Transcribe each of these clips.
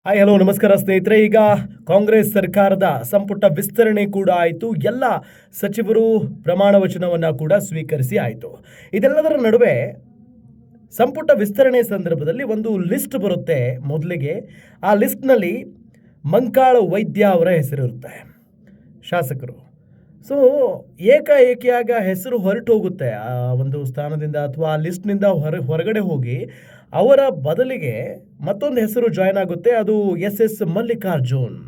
Hi hello ನಮಸ್ಕಾರ ಸ್ನೇಹಿತರೆ. ಈಗ ಕಾಂಗ್ರೆಸ್ ಸರ್ಕಾರದ ಸಂಪುಟ ವಿಸ್ತರಣೆ ಕೂಡ ಆಯಿತು. ಎಲ್ಲ ಸಚಿವರು ಪ್ರಮಾಣ ವಚನವನ್ನು ಕೂಡ ಸ್ವೀಕರಿಸಿ ಆಯಿತು. ಇದೆಲ್ಲದರ ನಡುವೆ ಸಂಪುಟ ವಿಸ್ತರಣೆ ಸಂದರ್ಭದಲ್ಲಿ ಒಂದು ಲಿಸ್ಟ್ ಬರುತ್ತೆ. ಮೊದಲಿಗೆ ಆ ಲಿಸ್ಟ್ನಲ್ಲಿ ಮಂಕಾಳ ವೈದ್ಯ ಅವರ ಹೆಸರಿರುತ್ತೆ, ಶಾಸಕರು. ಸೊ ಏಕಾಏಕಿಯಾಗ ಹೆಸರು ಹೊರಟು ಹೋಗುತ್ತೆ ಆ ಒಂದು ಸ್ಥಾನದಿಂದ ಅಥವಾ ಆ ಲಿಸ್ಟ್ನಿಂದ ಹೊರಗಡೆ ಹೋಗಿ ಅವರ ಬದಲಿಗೆ ಮತ್ತೊಂದು ಹೆಸರು ಜಾಯ್ನ್ ಆಗುತ್ತೆ. ಅದು ಎಸ್ ಮಲ್ಲಿಕಾರ್ಜುನ್.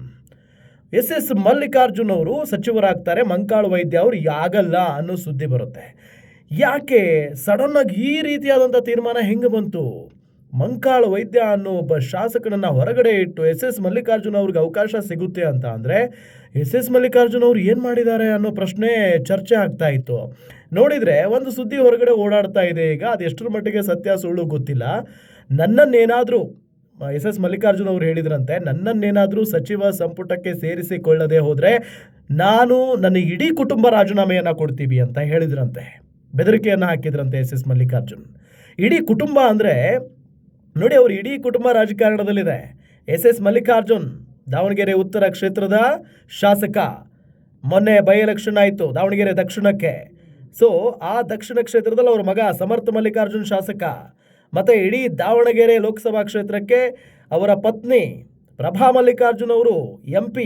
ಮಲ್ಲಿಕಾರ್ಜುನ್ ಅವರು ಸಚಿವರಾಗ್ತಾರೆ. ಮಂಕಾಳ ವೈದ್ಯ ಅವರು ಆಗಲ್ಲ ಅನ್ನೋ ಸುದ್ದಿ ಬರುತ್ತೆ. ಯಾಕೆ ಸಡನ್ನಾಗಿ ಈ ರೀತಿಯಾದಂಥ ತೀರ್ಮಾನ ಹೆಂಗೆ ಬಂತು? ಮಂಕಾಳ ವೈದ್ಯ ಅನ್ನೋ ಒಬ್ಬ ಶಾಸಕನನ್ನು ಹೊರಗಡೆ ಇಟ್ಟು ಎಸ್ ಮಲ್ಲಿಕಾರ್ಜುನ್ ಅವ್ರಿಗೆ ಅವಕಾಶ ಸಿಗುತ್ತೆ ಅಂತ ಅಂದರೆ ಎಸ್ ಮಲ್ಲಿಕಾರ್ಜುನ್ ಅವರು ಏನು ಮಾಡಿದ್ದಾರೆ ಅನ್ನೋ ಪ್ರಶ್ನೆ ಚರ್ಚೆ ಆಗ್ತಾ ಇತ್ತು. ನೋಡಿದರೆ ಒಂದು ಸುದ್ದಿ ಹೊರಗಡೆ ಓಡಾಡ್ತಾ ಇದೆ. ಈಗ ಅದು ಎಷ್ಟರ ಮಟ್ಟಿಗೆ ಸತ್ಯ ಸುಳ್ಳು ಗೊತ್ತಿಲ್ಲ. ನನ್ನನ್ನೇನಾದರೂ ಎಸ್ ಮಲ್ಲಿಕಾರ್ಜುನ್ ಅವರು ಹೇಳಿದ್ರಂತೆ, ನನ್ನನ್ನೇನಾದರೂ ಸಚಿವ ಸಂಪುಟಕ್ಕೆ ಸೇರಿಸಿಕೊಳ್ಳದೆ ಹೋದರೆ ನನ್ನ ಇಡೀ ಕುಟುಂಬ ರಾಜೀನಾಮೆಯನ್ನು ಕೊಡ್ತೀವಿ ಅಂತ ಹೇಳಿದ್ರಂತೆ. ಬೆದರಿಕೆಯನ್ನು ಹಾಕಿದ್ರಂತೆ ಎಸ್ ಮಲ್ಲಿಕಾರ್ಜುನ್. ಇಡೀ ಕುಟುಂಬ ಅಂದರೆ ನೋಡಿ, ಅವರು ಇಡೀ ಕುಟುಂಬ ರಾಜಕಾರಣದಲ್ಲಿದೆ. ಎಸ್ ಮಲ್ಲಿಕಾರ್ಜುನ್ ದಾವಣಗೆರೆ ಉತ್ತರ ಕ್ಷೇತ್ರದ ಶಾಸಕ. ಮೊನ್ನೆ ಬೈ ಎಲೆಕ್ಷನ್ ಆಯಿತು ದಾವಣಗೆರೆ ದಕ್ಷಿಣಕ್ಕೆ. ಸೊ ಆ ದಕ್ಷಿಣ ಕ್ಷೇತ್ರದಲ್ಲಿ ಅವ್ರ ಮಗ ಸಮರ್ಥ ಮಲ್ಲಿಕಾರ್ಜುನ್ ಶಾಸಕ. ಮತ್ತು ಇಡೀ ದಾವಣಗೆರೆ ಲೋಕಸಭಾ ಕ್ಷೇತ್ರಕ್ಕೆ ಅವರ ಪತ್ನಿ ಪ್ರಭಾ ಮಲ್ಲಿಕಾರ್ಜುನ್ ಅವರು MP.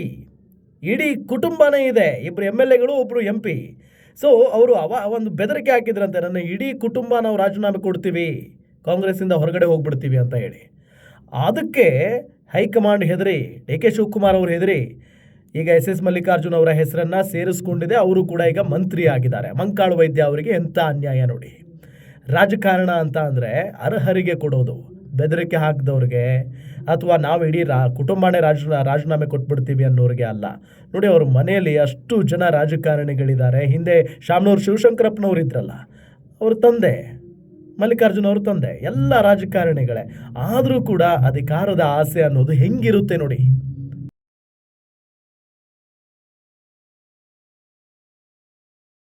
ಇಡೀ ಕುಟುಂಬನೇ ಇದೆ. ಇಬ್ಬರು MLAಗಳು, ಒಬ್ಬರು MP. ಸೊ ಅವರು ಒಂದು ಬೆದರಿಕೆ ಹಾಕಿದ್ರಂತೆ, ನನ್ನ ಇಡೀ ಕುಟುಂಬ ನಾವು ರಾಜೀನಾಮೆ ಕೊಡ್ತೀವಿ, ಕಾಂಗ್ರೆಸ್ಸಿಂದ ಹೊರಗಡೆ ಹೋಗ್ಬಿಡ್ತೀವಿ ಅಂತ ಹೇಳಿ. ಅದಕ್ಕೆ ಹೈಕಮಾಂಡ್ ಹೆದರಿ, DK ಶಿವಕುಮಾರ್ ಅವರು ಹೆದರಿ ಈಗ ಎಸ್ ಮಲ್ಲಿಕಾರ್ಜುನ್ ಅವರ ಹೆಸರನ್ನು ಸೇರಿಸ್ಕೊಂಡಿದೆ. ಅವರು ಕೂಡ ಈಗ ಮಂತ್ರಿ ಆಗಿದ್ದಾರೆ. ಮಂಕಾಳ ವೈದ್ಯ ಅವರಿಗೆ ಎಂಥ ಅನ್ಯಾಯ ನೋಡಿ. ರಾಜಕಾರಣ ಅಂತ ಅಂದರೆ ಅರ್ಹರಿಗೆ ಕೊಡೋದು, ಬೆದರಿಕೆ ಹಾಕಿದವ್ರಿಗೆ ಅಥವಾ ನಾವು ಇಡೀ ಕುಟುಂಬನೇ ರಾಜೀನಾಮೆ ಕೊಟ್ಬಿಡ್ತೀವಿ ಅನ್ನೋರಿಗೆ ಅಲ್ಲ. ನೋಡಿ, ಅವ್ರ ಮನೆಯಲ್ಲಿ ಅಷ್ಟು ಜನ ರಾಜಕಾರಣಿಗಳಿದ್ದಾರೆ. ಹಿಂದೆ ಶಾಮನೂರು ಶಿವಶಂಕರಪ್ಪನವ್ರು ಇದ್ರಲ್ಲ, ಅವ್ರ ತಂದೆ ಮಲ್ಲಿಕಾರ್ಜುನ್ ಅವ್ರ ತಂದೆ, ಎಲ್ಲ ರಾಜಕಾರಣಿಗಳೇ. ಆದರೂ ಕೂಡ ಅಧಿಕಾರದ ಆಸೆ ಅನ್ನೋದು ಹೆಂಗಿರುತ್ತೆ ನೋಡಿ.